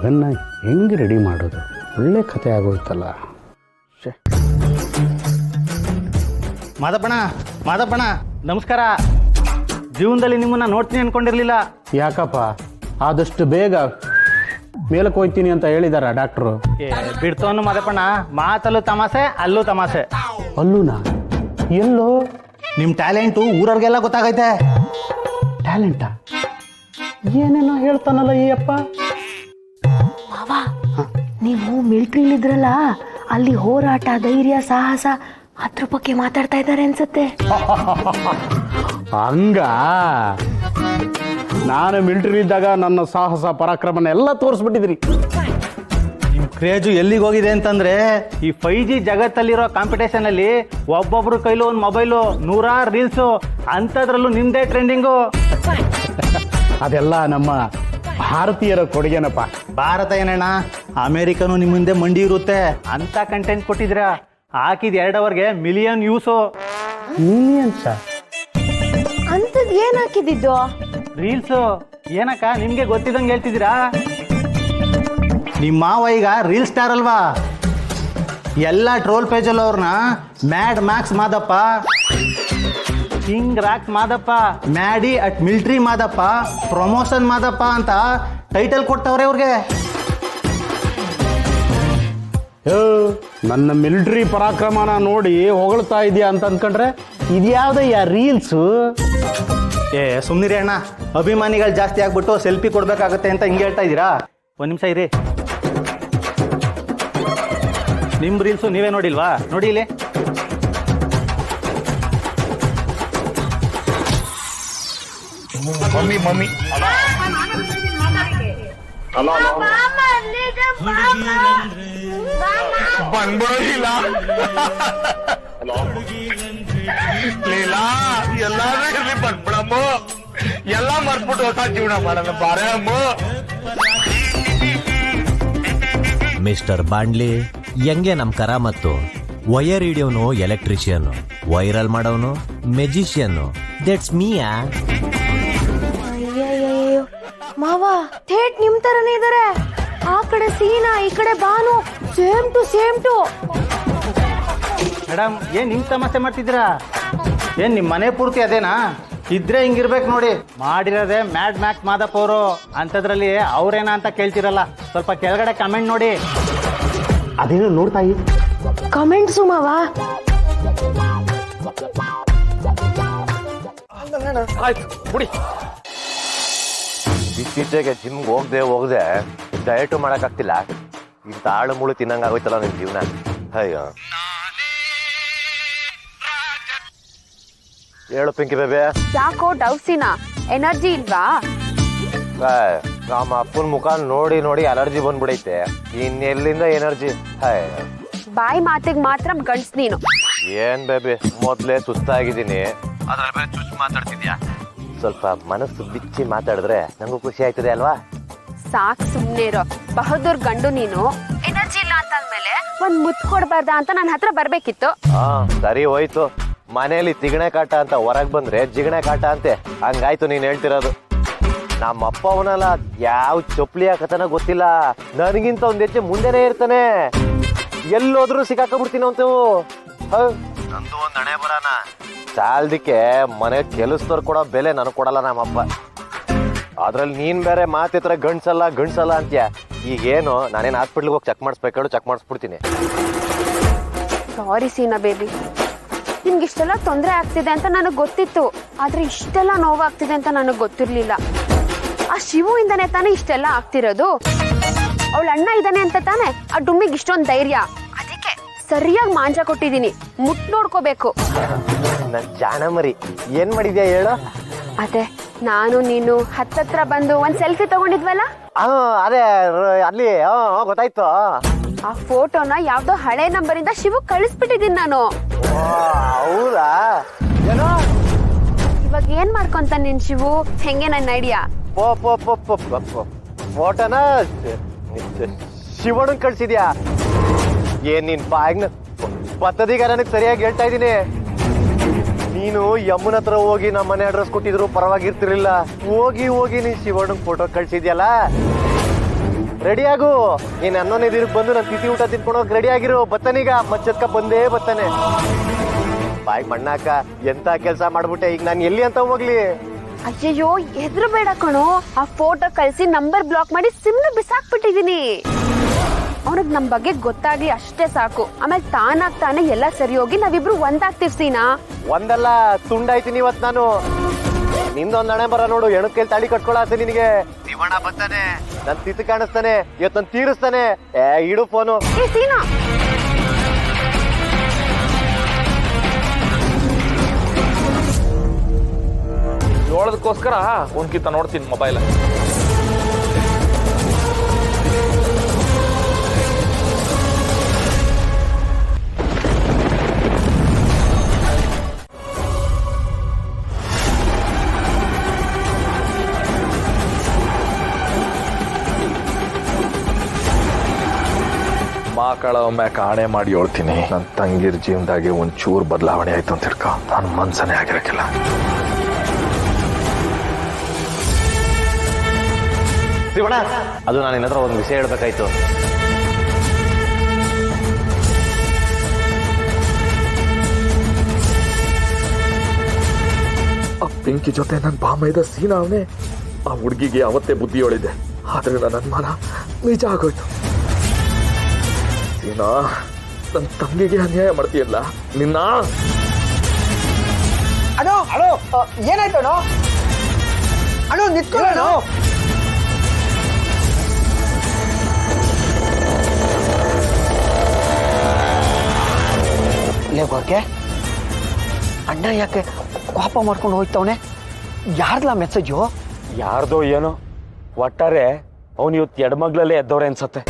ಮಗನ್ನ ಹೆಂಗೆ ರೆಡಿ ಮಾಡೋದು? ಒಳ್ಳೆ ಕತೆ ಆಗೋಯ್ತಲ್ಲ. ಮಾದಪ್ಪಣ ನಮಸ್ಕಾರ. ಜೀವನದಲ್ಲಿ ನಿಮ್ಮನ್ನ ನೋಡ್ತೀನಿ ಅನ್ಕೊಂಡಿರ್ಲಿಲ್ಲ. ಯಾಕಪ್ಪ ಆದಷ್ಟು ಬೇಗ ಮೇಲಕ್ಕೆ ಹೋಗ್ತೀನಿ ಅಂತ ಹೇಳಿದಾರ ಡಾಕ್ಟ್ರು? ಬಿಡ್ತವನು ಮಾದಪ್ಪಣ, ಮಾತಲ್ಲೂ ತಮಾಸೆ ಅಲ್ಲೂ ತಮಾಸೆ. ಅಲ್ಲೂನಾ? ಎಲ್ಲೋ? ನಿಮ್ಮ ಟ್ಯಾಲೆಂಟು ಊರವ್ರಿಗೆಲ್ಲ ಗೊತ್ತಾಗೈತೆ. ಟ್ಯಾಲೆಂಟಾ? ಏನೇನೋ ಹೇಳ್ತಾನಲ್ಲ ಈ ಅಪ್ಪ. ಮಾವ, ನೀವು ಮಿಲಿಟ್ರಿಲಿದ್ರಲ್ಲ, ಅಲ್ಲಿ ಹೋರಾಟ, ಧೈರ್ಯ, ಸಾಹಸ ಅದ್ರ ಬಗ್ಗೆ ಮಾತಾಡ್ತಾ ಇದ್ದಾರೆ ಅನ್ಸುತ್ತೆ. ಹಂಗ? ನಾನು ಮಿಲಿಟರಿ ಇದ್ದಾಗ ನನ್ನ ಸಾಹಸ ಪರಾಕ್ರಮನ ಎಲ್ಲ ತೋರಿಸ್ಬಿಟ್ಟಿದ್ರಿ. ನಿಮ್ಮ ಕ್ರೇಜು ಎಲ್ಲಿಗೆ ಹೋಗಿದೆ ಅಂತಂದ್ರೆ, ಈ 5G ಜಗತ್ತಲ್ಲಿರೋ ಕಾಂಪಿಟೇಷನ್ ಅಲ್ಲಿ ಒಬ್ಬೊಬ್ರು ಕೈಲೂ ಒಂದು ಮೊಬೈಲು, 100 ರೀಲ್ಸು, ಅಂಥದ್ರಲ್ಲೂ ನಿಮ್ದೇ ಟ್ರೆಂಡಿಂಗು. ಅದೆಲ್ಲ ನಮ್ಮ ಭಾರತೀಯರ ಕೊಡುಗೆನಪ್ಪ. ಭಾರತ ಏನಣ್ಣ, ಅಮೇರಿಕನು ನಿಮ್ಮ ಮುಂದೆ ಮಂಡಿ ಇರುತ್ತೆ ಅಂತ ಕಂಟೆಂಟ್ ಕೊಟ್ಟಿದ್ದೀರಾ. ಹಾಕಿದ 2 ಅವರ್ಗೆ ಮಿಲಿಯನ್ ವ್ಯೂಸು. ಮಿಲಿಯನ್ಸ? ಅಂತದ್ ಏನ್ ಹಾಕಿದ್ದು? ರೀಲ್ಸು. ಏನಕ್ಕ ನಿಮ್ಗೆ ಗೊತ್ತಿದ್ದಂಗೆ ಹೇಳ್ತಿದ್ದೀರಾ? ನಿಮ್ಮ ಮಾವ ಈಗ ರೀಲ್ ಸ್ಟಾರ್ ಅಲ್ವಾ? ಎಲ್ಲ ಟ್ರೋಲ್ ಪೇಜಲ್ಲಿ ಅವ್ರನ್ನ mad max Madappa, king rocks Madappa, maddy at military Madappa, promotion Madappa ಅಂತ ಟೈಟಲ್ ಕೊಡ್ತವ್ರೆ ಅವ್ರಿಗೆ. ನನ್ನ ಮಿಲಿಟರಿ ಪರಾಕ್ರಮನ ನೋಡಿ ಹೊಗಳ್ತಾ ಇದೆಯಾ ಅಂತ ಅಂದ್ಕೊಂಡ್ರೆ ಇದ್ಯಾವ್ದಯ್ಯ ರೀಲ್ಸು? ಸುಮ್ಮನಿರಿ ಅಣ್ಣ, ಅಭಿಮಾನಿಗಳು ಜಾಸ್ತಿ ಆಗ್ಬಿಟ್ಟು ಸೆಲ್ಫಿ ಕೊಡ್ಬೇಕಾಗತ್ತೆ ಅಂತ ಹಿಂಗೆ ಹೇಳ್ತಾ ಇದ್ದೀರಾ? ಒಂದು ನಿಮಿಷ ಇರಿ. ನಿಮ್ಮ ರೀಲ್ಸು ನೀವೇ ನೋಡಿಲ್ವಾ? ನೋಡಿ ಇಲ್ಲಿ. ಮಮ್ಮಿ ಬಂದ್ಬಿಡೋದಿಲ್ಲ. ಲೀಲಾ ಎಲ್ಲಾದ್ರೂ ಇರ್ಲಿ ಬಂದ್ಬಿಡಮ್ಮ, ಎಲ್ಲ ಮರ್ಬಿಟ್ಟು ಹೊಸ ಜೀವನ ಮಾಡೋಣ ಬಾರಮ್ಮ. ಮಿಸ್ಟರ್ ಬಾಂಡ್ಲಿ, ಹೆಂಗೆ ನಮ್ ಕರಾಮತ್ತು? ವಯರ್ ಹಿಡಿಯೋನು ಎಲೆಕ್ಟ್ರಿಷಿಯನ್, ವೈರಲ್ ಮಾಡೋನು ಮೆಜಿಷಿಯನ್. ದಟ್ಸ್ ಮೀಯಾ. ಅಯ್ಯಯ್ಯೋ ಮಾವ, ಥೇಟ್ ನಿಮ್ ತರನೇ ಇದಾರೆ. ಆ ಕಡೆ ಸೀನಾ, ಈ ಕಡೆ ಬಾನು, ಸೇಮ್ ಟು. ಮೇಡಮ್, ಏನ್ ನಿಮ್ ತಮಾಷೆ ಮಾಡ್ತಿದ್ದೀರಾ? ಏನ್ ನಿಮ್ ಮನೆ ಪೂರ್ತಿ ಅದೇನಾ? ಇದ್ರೆ ಹಿಂಗಿರ್ಬೇಕು ನೋಡಿ. ಮಾಡಿರೋದೆ ಮ್ಯಾಡ್ ಮ್ಯಾಕ್ಸ್ ಮಾದಪ್ಪ ಅವರು. ಅಂಥದ್ರಲ್ಲಿ ಅವ್ರೇನಾ ಅಂತ ಕೇಳ್ತಿರಲ್ಲ. ಸ್ವಲ್ಪ ಕೆಳಗಡೆ ಕಮೆಂಟ್ ನೋಡಿ. ಅದೇನೋ ನೋಡ್ತಾಯಿ ಕಮೆಂಟ್ಸು ಮಾವ. ಆಯ್ತು ಬಿಡಿ. ಇತ್ತೀಚೆಗೆ ಜಿಮ್ಗೆ ಹೋಗದೆ ಡಯಟು ಮಾಡೋಕ್ಕಾಗ್ತಿಲ್ಲ. ಇಂಥ ಆಳು ಮುಳು ತಿನ್ನಂಗಾಗೋಯ್ತಲ್ಲ ನಿನ್ನ ಜೀವನ. ಅಯ್ಯೋ ಹೇಳು ಪಿಂಕಿ ಬೇಬೆ. ಯಾಕೋ ಡೌಸಿನ ಎನರ್ಜಿ ಇಲ್ವಾ? ನಮ್ಮ ಅಪ್ಪನ ಮುಖ ನೋಡಿ ನೋಡಿ ಅಲರ್ಜಿ ಬಂದ್ಬಿಡೈತೆ. ಇನ್ನೆಲ್ಲಿಂದ ಎನರ್ಜಿ? ಬಾಯಿ ಮಾತಿಗೆ ಮಾತ್ರ ಗಂಡ್ಸ್ ನೀನು. ಏನ್ ಬೇಬಿ, ಮೊದ್ಲೇ ಸುಸ್ತಾಗಿದ್ದೀನಿ, ಅದ್ರಲ್ಲಿ ಬೇರೆ ಚುಚ್ಚು ಮಾತಾಡ್ತಿದ್ಯಾ? ಸ್ವಲ್ಪ ಮನಸ್ಸು ಬಿಚ್ಚಿ ಮಾತಾಡಿದ್ರೆ ನಂಗೂ ಖುಷಿ ಆಯ್ತದೆ ಅಲ್ವಾ? ಸಾಕ್ ಸುಮ್ನೆ ಇರೋ. ಬಹದ್ದೂರ್ ಗಂಡು ನೀನು. ಎನರ್ಜಿ ಇಲ್ಲ ಅಂತಂದ್ಮೇಲೆ ಒಂದ್ ಮುತ್ ಕೊಡ್ಬಾರ್ದ ಅಂತ ನನ್ನ ಹತ್ರ ಬರ್ಬೇಕಿತ್ತು. ಸರಿ ಹೋಯ್ತು. ಮನೇಲಿ ತಿಗಣೆ ಕಾಟ ಅಂತ ಹೊರಗ್ ಬಂದ್ರೆ ಜಿಗಣೆ ಕಾಟ ಅಂತೆ. ಹಂಗಾಯ್ತು ನೀನ್ ಹೇಳ್ತಿರೋದು. ನಮ್ಮ ಅಪ್ಪ ಅವನಲ್ಲ, ಯಾವ ಚೊಪ್ಲಿ ಹಾಕತನ ಗೊತ್ತಿಲ್ಲ, ನನಗಿಂತ ಒಂದ್ ಹೆಜ್ಜೆ ಮುಂದೆನೆ ಇರ್ತಾನೆ. ಎಲ್ಲೋದ್ರೂ ಸಿಕ್ಕಾಕೊಂಡ್ಬಿಡ್ತೀನಿ ಅಂತವು. ನಂದು ಒಂದ್ ಹಣೆ ಬರಾನ ಸಾಲ್ದಿಕ್ಕೆ ಮನೆ ಕೆಲಸದವ್ರು ಕೊಡೋ ಬೆಲೆ ನನಗ್ ಕೊಡಲ್ಲ ನಮ್ಮಪ್ಪ. ಅದ್ರಲ್ಲಿ ನೀನ್ ಬೇರೆ ಮಾತಿತ್ರ ಗಂಡ್ಸಲ್ಲ ಅಂತ್ಯ. ಈಗೇನು ನಾನೇನು ಹಾಸ್ಪಿಟ್ಲಿಗೆ ಹೋಗಿ ಚೆಕ್ ಮಾಡಿಸ್ಬೇಕು, ಚೆಕ್ ಮಾಡಿಸ್ಬಿಡ್ತೀನಿ. ಸಾರಿ ಸೀನಾ ಬೇಬಿ, ನಿಮ್ಗೆ ಇಷ್ಟೆಲ್ಲ ತೊಂದರೆ ಆಗ್ತಿದೆ ಅಂತ ನನಗೆ ಗೊತ್ತಿತ್ತು. ಆದ್ರೆ ಇಷ್ಟೆಲ್ಲ ನೋವಾಗ್ತಿದೆ ಅಂತ ನನಗೆ ಗೊತ್ತಿರ್ಲಿಲ್ಲ. ಆ ಶಿವು ಇಂದಾನೆ ತಾನೇ ಇಷ್ಟೆಲ್ಲ ಆಗ್ತಿರೋದು. ಅವಳ ಅಣ್ಣ ಇದ್ದಾನೆ ಅಂತ ತಾನೆ ಆ ಡುಮ್ಮಿಗೆ ಇಷ್ಟೊಂದು ಧೈರ್ಯ. ಅದಕ್ಕೆ ಸರಿಯಾಗಿ ಮಾಂಜ ಕೊಟ್ಟಿದ್ದೀನಿ, ಮುಟ್ ನೋಡ್ಕೋಬೇಕು. ನನ್ ಜಾಣ ಮರಿ, ಏನ್ ಮಾಡಿದ್ಯಾ ಹೇಳು? ಅದೇ ನಾನು ನೀನು ಹತ್ತತ್ರ ಬಂದು ಒಂದ್ ಸೆಲ್ಫಿ ತಗೊಂಡಿದ್ವಲ್ಲ, ಅದೇ ಅಲ್ಲಿ ಗೊತ್ತಾಯ್ತು. ಆ ಫೋಟೋನ ಯಾವ್ದೋ ಹಳೆ ನಂಬರಿಂದ ಶಿವು ಕಳಿಸ್ಬಿಟ್ಟಿದ್ದೀನಿ ನಾನು. ಹೌದಾ? ಏನೋ ಇವಾಗ ಏನ್ ಮಾಡ್ಕೊಂತ ನಿನ್ ಶಿವು? ಹೆಂಗೆ ನನ್ನ ಐಡಿಯಾ? ಫೋಟೋನ ಶಿವಣ್ಣನ್ ಕಳ್ಸಿದ್ಯಾ? ಏನ್ ನಿನ್ ಬಾಯ್ನ ಪತ್ತದೀಗ ನನಗ್ ಸರಿಯಾಗಿ ಹೇಳ್ತಾ ಇದೀನಿ. ನೀನು ಯಮ್ಮನ ಹತ್ರ ಹೋಗಿ ನಮ್ಮ ಮನೆ ಅಡ್ರೆಸ್ ಕೊಟ್ಟಿದ್ರು ಪರವಾಗಿರ್ತಿರ್ಲಿಲ್ಲ. ಹೋಗಿ ನೀನ್ ಶಿವಣ್ಣನ್ ಫೋಟೋ ಕಳ್ಸಿದ್ಯಲ್ಲ. ರೆಡಿ ಆಗು. ನೀನ್ ಅನ್ನೋನೇ ದಿನಕ್ಕೆ ಬಂದು ನಾನು ತಿಥಿ ಊಟ ತಿನ್ಕೊಂಡೋಗಿ ರೆಡಿ ಆಗಿರು. ಬತ್ತಾನೀಗ ಮಚ್ಚತ್ಕ ಬಂದೇ ಬತ್ತಾನೆ. ಬಾಯ್ ಮಣ್ಣಾಕ, ಎಂತ ಕೆಲಸ ಮಾಡ್ಬಿಟ್ಟೆ. ಈಗ ನಾನು ಎಲ್ಲಿ ಅಂತ ಹೋಗ್ಲಿ? ಅಯ್ಯಯ್ಯೋ ಎದ್ರು ಬೇಡ ಕಣೋ. ಆ ಫೋಟೋ ಕಳ್ಸಿ ನಂಬರ್ ಬ್ಲಾಕ್ ಮಾಡಿ ಸಿಮ್ನ ಬಿಸಾಕ್ಬಿಟ್ಟಿದೀನಿ. ಅವನಿಗೆ ನಮ್ ಬಗ್ಗೆ ಗೊತ್ತಾಗ್ಲಿ ಅಷ್ಟೇ ಸಾಕು. ಆಮೇಲೆ ತಾನಾಗ್ ತಾನೇ ಎಲ್ಲ ಸರಿ ಹೋಗಿ ನಾವಿಬ್ರು ಒಂದಾಗ್ತೀವಿ ಸೀನಾ. ಒಂದಲ್ಲ ತುಂಡಾಯ್ತೀನಿ ಇವತ್ ನಾನು. ನಿಂದೊಂದ್ ಹಣೆ ಬರ ನೋಡು. ಎಣಕ್ಕೇಲ್ ತಾಳಿ ಕಟ್ಕೊಳತ್ತೆ ನಿನಗೆ. ಶಿವಣ್ಣ ಬರ್ತಾನೆ, ನನ್ ತಿತ್ತು ಕಾಣಿಸ್ತಾನೆ, ಇವತ್ ನನ್ ತೀರಿಸ್ತಾನೆ. ಇಡು ಫೋನು. ಏ ಸೀನಾ, ಹೇಳೋದಕ್ಕೋಸ್ಕರ ಒಂದ್ಕಿಂತ ನೋಡ್ತೀನಿ ಮೊಬೈಲ್. ಮಕ್ಕಳ ಒಮ್ಮೆ ಕಾಣೆ ಮಾಡಿ ಹೇಳ್ತೀನಿ. ನನ್ನ ತಂಗಿರ್ ಜೀವನದಾಗೆ ಒಂಚೂರು ಬದಲಾವಣೆ ಆಯ್ತು ಅಂತ ಹಿಡ್ಕೊ. ನಾನು ಮನ್ಸನೇ ಆಗಿರಕ್ಕಿಲ್ಲ. ಶಿವಣ್ಣ, ಅದು ನಾನು ನಿನ್ನ ಹತ್ರ ಒಂದು ವಿಷಯ ಹೇಳ್ಬೇಕಾಯ್ತು. ಆ ಬೆಂಕಿ ಜೊತೆ ನನ್ನ ಬಾಮೈದ ಸೀನಾ ಅವನೇ. ಆ ಹುಡುಗಿಗೆ ಅವತ್ತೇ ಬುದ್ಧಿ ಹೇಳಿದೆ, ಆದ್ರೆ ನನ್ನ ಅನುಮಾನ ನಿಜ ಆಗೋಯ್ತು. ಸೀನಾ, ನನ್ನ ತಂಗಿಗೆ ಅನ್ಯಾಯ ಮಾಡ್ತೀಯಲ್ಲ ನಿನ್ನ. ಅಣ್ಣೋ ಅಣ್ಣೋ ಏನಾಯ್ತು ಅಣ್ಣೋ? ಅಣ್ಣೋ ನಿತ್ಕೊಳ್ಳೋ. ಗೋರ್ಕೆ, ಅಣ್ಣ ಯಾಕೆ ಕೋಪ ಮಾಡ್ಕೊಂಡು ಹೋಯ್ತವನೆ? ಯಾರ್ದಲ್ಲ ಮೆಸೇಜು? ಯಾರ್ದೋ ಏನೋ, ಒಟ್ಟಾರೆ ಅವನು ಇವತ್ತು ಎಡಮಗ್ಲಲ್ಲೇ ಎದ್ದವ್ರೆ ಅನ್ಸತ್ತೆ.